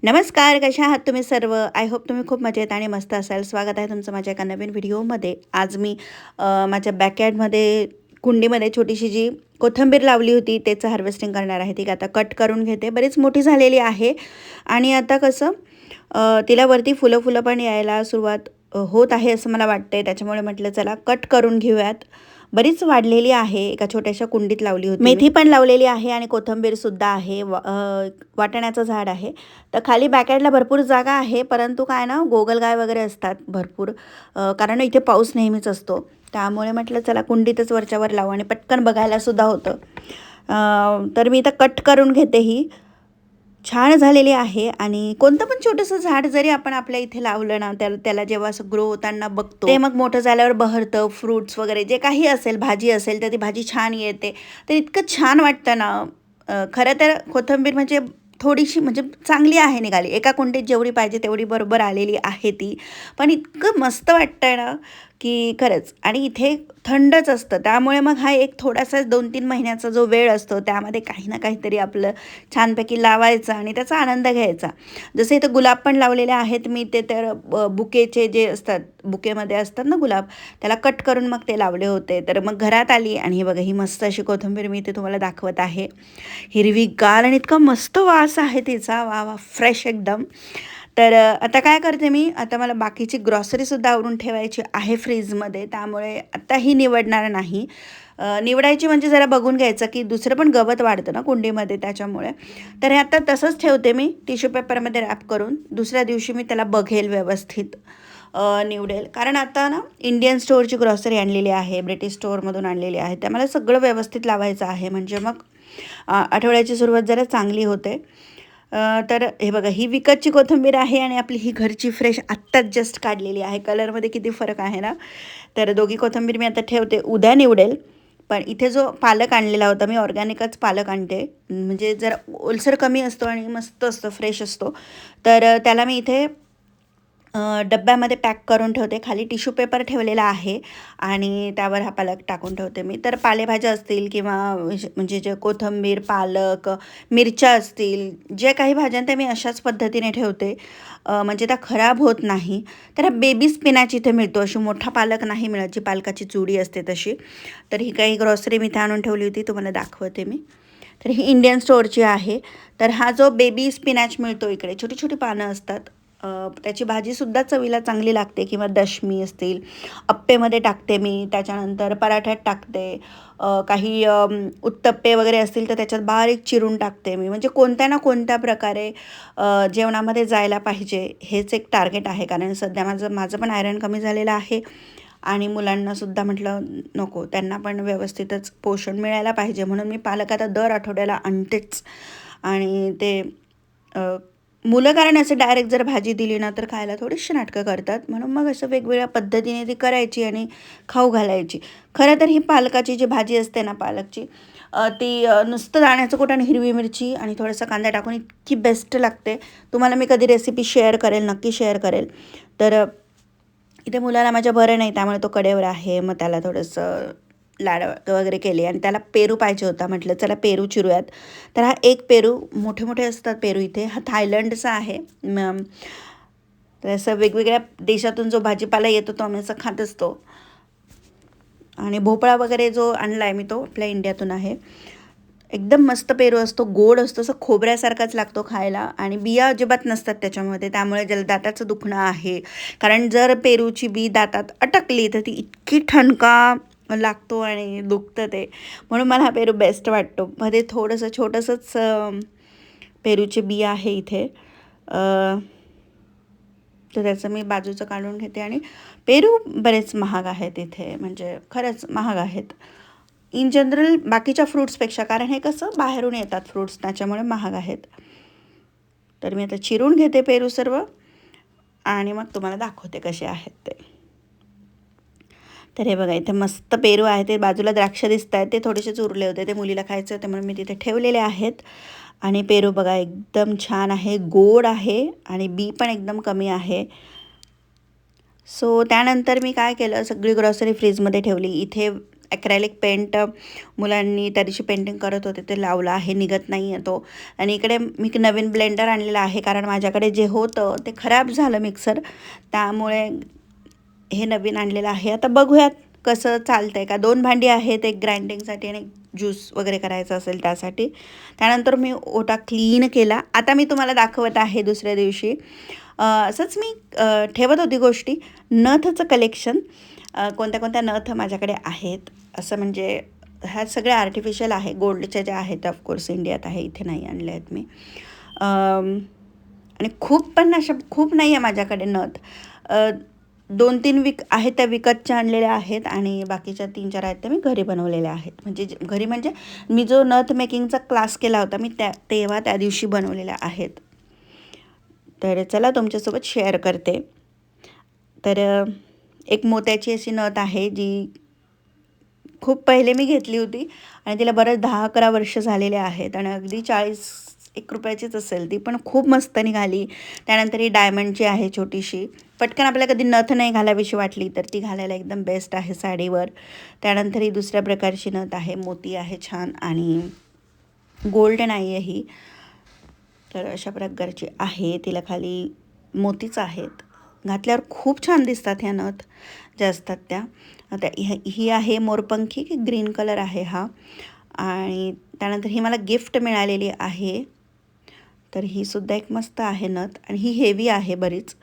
नमस्कार, कशा आहात तुम्ही सर्व? आय होप तुम्ही खूप मजेत आणि मस्त असाल. स्वागत आहे तुमचं माझ्या एका नवीन व्हिडिओमध्ये. आज मी माझ्या बॅकयार्डमध्ये कुंडीमध्ये छोटीशी जी कोथिंबीर लावली होती त्याचं हार्वेस्टिंग करणार आहे. ती आता कट करून घेते. बरीच मोठी झालेली आहे आणि आता कसं तिला वरती फुलं पण यायला सुरुवात होत आहे असं मला वाटतंय. त्याच्यामुळे म्हटलं चला कट करून घेऊयात. बरीच वाढलेली आहे. एका छोट्याशा कुंडीत लावली होती. मेथी पण लावलेली आहे आणि कोथिंबीरसुद्धा आहे. वाटाण्याचं झाड आहे. तर खाली बॅकयार्डला भरपूर जागा आहे, परंतु काय ना गोगलगाय वगैरे असतात भरपूर, कारण इथे पाऊस नेहमीच असतो. त्यामुळे म्हटलं चला कुंडीतच वरच्यावर लावू आणि पटकन बघायलासुद्धा होतं. तर मी इथं कट करून घेते. ही छान झालेली आहे आणि कोणतं पण छोटंसं झाड जरी आपण आपल्या इथे लावलं ना, त्याला जेव्हा असं ग्रो होताना बघतो ते मग मोठं झाल्यावर बहरतं. फ्रूट्स वगैरे जे काही असेल, भाजी असेल तर ती भाजी छान येते. तर इतकं छान वाटतं ना. खरं तर कोथिंबीर म्हणजे थोडीशी म्हणजे चांगली आहे निघाली. एका कुंडीत जेवढी पाहिजे तेवढी बरोबर आलेली आहे ती. पण इतकं मस्त वाटतंय ना की खरंच. आणि इथे थंडच असतं, त्यामुळे मग हा एक थोडासा 2-3 महिन्याचा जो वेळ असतो त्यामध्ये काही ना काहीतरी आपलं छानपैकी लावायचं आणि त्याचा आनंद घ्यायचा. जसे इथं गुलाब पण लावलेले आहेत मी. ते तर बुकेचे जे असतात, बुकेमध्ये असतात ना गुलाब, त्याला कट करून मग ते लावले होते. तर मग घरात आली आणि हे बघा ही मस्त अशी कोथिंबीर मी इथे तुम्हाला दाखवत आहे. हिरवीगार आणि इतका मस्त वास आहे तिचा, वा वा, फ्रेश एकदम. तर आता काय करते मी, आता मला बाकीची ग्रॉसरीसुद्धा आवरून ठेवायची आहे फ्रीजमध्ये, त्यामुळे आता ही निवडणार नाही. निवडायची म्हणजे जरा बघून घ्यायचं की दुसरं पण गवत वाढतं ना कुंडीमध्ये, त्याच्यामुळे. तर हे आता तसंच ठेवते मी टिश्यू पेपरमध्ये रॅप करून. दुसऱ्या दिवशी मी त्याला बघेल व्यवस्थित, निवडेल. कारण आता ना इंडियन स्टोअरची ग्रॉसरी आणलेली आहे, ब्रिटिश स्टोअरमधून आणलेली आहे. त्या मला सगळं व्यवस्थित लावायचं आहे, म्हणजे मग आठवड्याची सुरुवात जरा चांगली होते. तर हे बघा ही विकतची कोथिंबीर आहे आणि आपली ही घरची फ्रेश आत्ताच जस्ट काढलेली आहे. कलरमध्ये किती फरक आहे ना. तर दोघी कोथिंबीर मी आता ठेवते, उद्या निवडेल. पण इथे जो पालक आणलेला होता, मी ऑर्गॅनिकच पालक आणते, म्हणजे जरा ओलसर कमी असतो आणि मस्त असतो, फ्रेश असतो. तर त्याला मी इथे डब्यामध्ये पॅक करून ठेवते. खाली टिश्यू पेपर ठेवलेला आहे आणि त्यावर हा पालक टाकून ठेवते मी. तर पालेभाज्या असतील किंवा म्हणजे जे कोथिंबीर, पालक, मिरच्या असतील, जे काही भाज्या त्या मी अशाच पद्धतीने ठेवते, म्हणजे त्या खराब होत नाही. तर बेबी स्पिनॅच इथे मिळतो, अशी मोठा पालक नाही मिळत, जी पालकाची चुडी असते तशी. तर ही काही ग्रॉसरी मी इथे आणून ठेवली होती, तुम्हाला दाखवते मी. तर ही इंडियन स्टोअरची आहे. तर हा जो बेबी स्पिनॅच मिळतो इकडे, छोटी छोटी पानं असतात, त्याची भाजीसुद्धा चवीला चांगली लागते. किंवा दशमी असतील, अप्पेमध्ये टाकते मी, त्याच्यानंतर पराठ्यात टाकते. काही उत्तप्पे वगैरे असतील तर त्याच्यात बारीक चिरून टाकते मी. म्हणजे कोणत्या ना कोणत्या प्रकारे जेवणामध्ये जायला पाहिजे, हेच एक टार्गेट आहे. कारण सध्या माझं पण आयरन कमी झालेलं आहे आणि मुलांनासुद्धा म्हटलं नको, त्यांना पण व्यवस्थितच पोषण मिळायला पाहिजे, म्हणून मी पालक आता दर आठवड्याला आणतेच. आणि ते मुलं कारण असं डायरेक्ट जर भाजी दिली ना तर खायला थोडीशी नाटकं करतात, म्हणून मग असं वेगवेगळ्या पद्धतीने ती करायची आणि खाऊ घालायची. खरं तर ही पालकाची जी भाजी असते ना, पालकची, ती नुसतं दाण्याचं कूट आणि हिरवी मिरची आणि थोडासा कांदा टाकून इतकी बेस्ट लागते. तुम्हाला मी कधी रेसिपी शेअर करेल, नक्की शेअर करेल. तर इथे मुलाला माझ्या बरं नाही, त्यामुळे तो कडेवर आहे. मग त्याला थोडंसं लाड वगैरे केले आणि त्याला पेरू पाहिजे होता, म्हटलं चला पेरू चिरूयात. तर हा एक पेरू, मोठे मोठे असतात पेरू इथे, हा थायलंडचा आहे. तर असं वेगवेगळ्या देशातून जो भाजीपाला येतो तो आम्ही असं खात असतो. आणि भोपळा वगैरे जो आणला आहे मी तो आपल्या इंडियातून आहे. एकदम मस्त पेरू असतो, गोड असतो, असं खोबऱ्यासारखाच लागतो खायला आणि बिया अजिबात नसतात त्याच्यामध्ये, त्यामुळे ज्याला दाताचं दुखणं आहे, कारण जर पेरूची बी दातात अटकली तर ती इतकी ठणका लागतो आणि दुखतं ते, म्हणून मला हा पेरू बेस्ट वाटतो. मध्ये थोडंसं छोटंसंच पेरूची बी आहे इथे, तर त्याचं मी बाजूचं काढून घेते. आणि पेरू बरेच महाग आहेत इथे, म्हणजे खरंच महाग आहेत इन जनरल बाकीच्या फ्रूट्सपेक्षा, कारण हे कसं बाहेरून येतात फ्रूट्स, त्याच्यामुळे महाग आहेत. तर मी आता चिरून घेते पेरू सर्व आणि मग तुम्हाला दाखवते कसे आहेत ते. तर हे बघा इथे मस्त पेरू आहे, ते बाजूला द्राक्ष दिसत आहेत, ते थोडेसेच उरले होते, ते मुलीला खायचे होते म्हणून मी तिथे ठेवलेले आहेत. आणि पेरू बघा एकदम छान आहे, गोड आहे आणि बी पण एकदम कमी आहे. सो त्यानंतर मी काय केलं, सगळी ग्रॉसरी फ्रीजमध्ये ठेवली. इथे ॲक्रेलिक पेंट मुलांनी त्या दिवशी पेंटिंग करत होते ते लावलं आहे, निघत नाही आहे तो. आणि इकडे मी नवीन ब्लेंडर आणलेला आहे, कारण माझ्याकडे जे होतं ते खराब झालं मिक्सर, त्यामुळे हे नवीन आणलेलं आहे. आता बघूयात कसं चालतं आहे का. 2 भांडी आहेत, एक ग्राइंडिंगसाठी आणि ज्यूस वगैरे करायचं असेल त्यासाठी. त्यानंतर मी ओटा क्लीन केला. आता मी तुम्हाला दाखवत आहे दुसऱ्या दिवशी. असंच मी ठेवत होती गोष्टी. नथचं कलेक्शन, कोणत्या कोणत्या नथ माझ्याकडे आहेत, असं म्हणजे ह्या सगळ्या आर्टिफिशियल आहे. गोल्डच्या ज्या आहेत ऑफकोर्स इंडियात आहे, इथे नाही आणल्या आहेत मी. आणि खूप पण अशा खूप नाही आहे माझ्याकडे नथ. 2-3 आहेत त्या विकतच्या आणलेल्या आहेत आणि बाकीच्या 3-4 आहेत त्या मी घरी बनवलेल्या आहेत. म्हणजे घरी म्हणजे मी जो नथ मेकिंगचा क्लास केला होता मी तेव्हा त्या दिवशी बनवलेल्या आहेत. तर चला तुमच्यासोबत शेअर करते. तर एक मोत्याची अशी नथ आहे जी खूप पहिले मी घेतली होती आणि तिला बरंच 10-11 वर्ष झालेले आहेत आणि अगदी 40-1 रुपयाचीच असेल ती, पण खूप मस्त निघाली. त्यानंतर ही डायमंडची आहे छोटीशी. पटकन आपल्याला कधी नथ नाही घालावीशी वाटली तर ती घालायला एकदम बेस्ट आहे साडीवर. त्यानंतर ही दुसऱ्या प्रकारची नथ आहे, मोती आहे छान आणि गोल्ड नाही आहे ही. तर अशा प्रकारची आहे, तिला खाली मोतीच आहेत. घातल्यावर खूप छान दिसतात ह्या नथ ज्या असतात त्या. आता ही आहे मोरपंखी, की ग्रीन कलर आहे हा. आणि त्यानंतर ही मला गिफ्ट मिळालेली आहे. तर ही सुद्धा एक मस्त आहे नथ आणि ही हेवी आहे बरीच.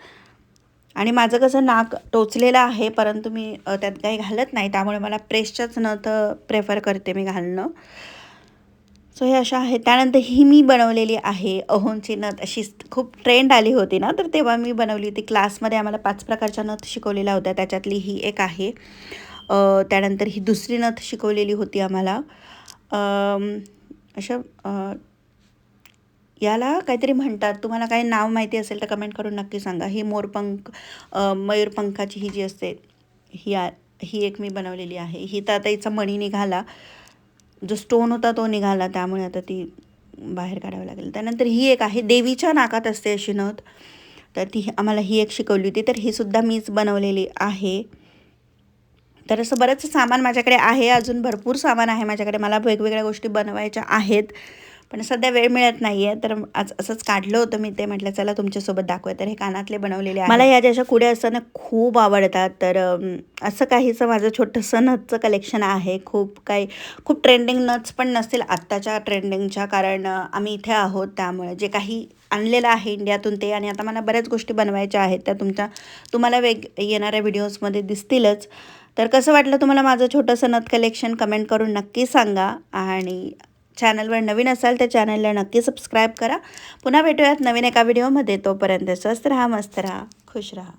आणि माझं कसं नाक टोचलेलं आहे, परंतु मी त्यात काही घालत नाही, त्यामुळे मला प्रेसच्याच नथ प्रेफर करते मी घालणं. सो हे अशा आहेत. त्यानंतर ही मी बनवलेली आहे अहोंची नथ. अशी खूप ट्रेंड आली होती ना, तर तेव्हा मी बनवली होती. क्लासमध्ये आम्हाला 5 प्रकारच्या नथ शिकवलेल्या होत्या, त्याच्यातली ही एक आहे. त्यानंतर ही दुसरी नथ शिकवलेली होती आम्हाला. अशा याला काहीतरी म्हणतात, तुम्हाला काही नाव माहिती असेल तर कमेंट करून नक्की सांगा. ही मयूरपंखाची ही जी असते ही एक मी बनवलेली आहे. ही तर आता हिचा मणी निघाला, जो स्टोन होता तो निघाला, त्यामुळे आता ती बाहेर काढावं लागेल. त्यानंतर ही एक आहे, देवीच्या नाकात असते अशी नथ, तर ती आम्हाला ही एक शिकवली होती. तर ही सुद्धा मीच बनवलेली आहे. तर असं बरंच सामान माझ्याकडे आहे, अजून भरपूर सामान आहे माझ्याकडे. मला वेगवेगळ्या गोष्टी बनवायच्या आहेत, पण सध्या वेळ मिळत नाही आहे. तर आज असंच काढलं होतं मी ते, म्हटलं चला तुमच्यासोबत दाखवूया. तर हे कानातले बनवलेले आहे. मला या ज्या अशा कुड्या असताना खूप आवडतात. तर असं काहीचं माझं छोटंसं नथचं कलेक्शन आहे. खूप ट्रेंडिंग नथ्स पण नसतील आत्ताच्या ट्रेंडिंगच्या, कारण आम्ही इथे आहोत, त्यामुळे जे काही आणलेलं आहे इंडियातून ते. आणि आता मला बऱ्याच गोष्टी बनवायच्या आहेत, त्या तुम्हाला येणाऱ्या व्हिडिओजमध्ये दिसतीलच. तर कसं वाटलं तुम्हाला माझं छोटंसं नथ कलेक्शन, कमेंट करून नक्की सांगा. आणि चॅनलवर नवीन असाल तर चॅनलला नक्की सबस्क्राईब करा. पुन्हा भेटूयात नवीन एका व्हिडिओमध्ये. तोपर्यंत स्वस्त राहा, मस्त राहा, खुश राहा.